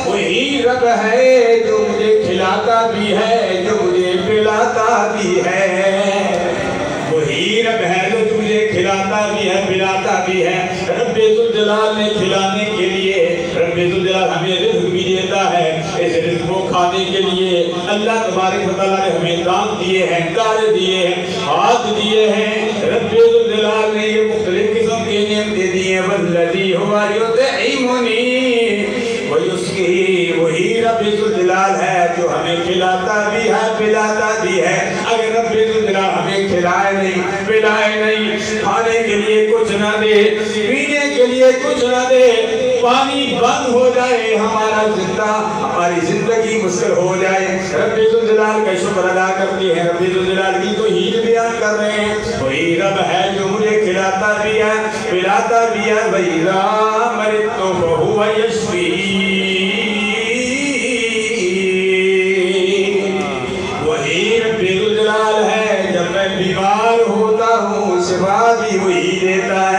وہی رب ہے جو مجھے کھلاتا بھی ہے، جو مجھے پلاتا بھی ہے، وہی رب ہے جو تجھے کھلاتا بھی ہے، پلاتا بھی ہے۔ رب ذوالجلال نے کھلانے کے لیے، رب ذوالجلال ہمیں رزق بھی دیتا ہے، اس رزق کو کھانے کے لیے اللہ تبارک و تعالیٰ نے ہمیں دانت دیے ہیں، تارے دیے ہیں، ہاتھ دیے ہیں۔ رب ذوالجلال نے یہ مختلف قسم کے نعمتیں دی ہیں۔ والذی ہوا یطعمنی ویسقین، وہی رب ذوالجلال ہے جو ہمیں کھلاتا بھی ہے، پلاتا بھی ہے۔ اگر رب ذوالجلال ہمیں کھلائے نہیں، پلائے نہیں، کھانے کے لیے کچھ نہ دے، پینے کے لیے کچھ نہ دے، پانی بند ہو جائے، ہماری زندگی مشکل ہو جائے، رب ذوالجلال کا شکر ادا کرتے ہیں، رب ذوالجلال کی توحید بیان کر رہے ہیں۔ وہی رب ہے جو مجھے کھلاتا بھی ہے، پلاتا بھی ہے۔ وَإِذَا مَرِضْتُ فَهُوَ يَشْفِينِ، وہی رب ذوالجلال ہے جب میں بیمار ہوتا ہوں شفا بھی وہی دیتا ہے۔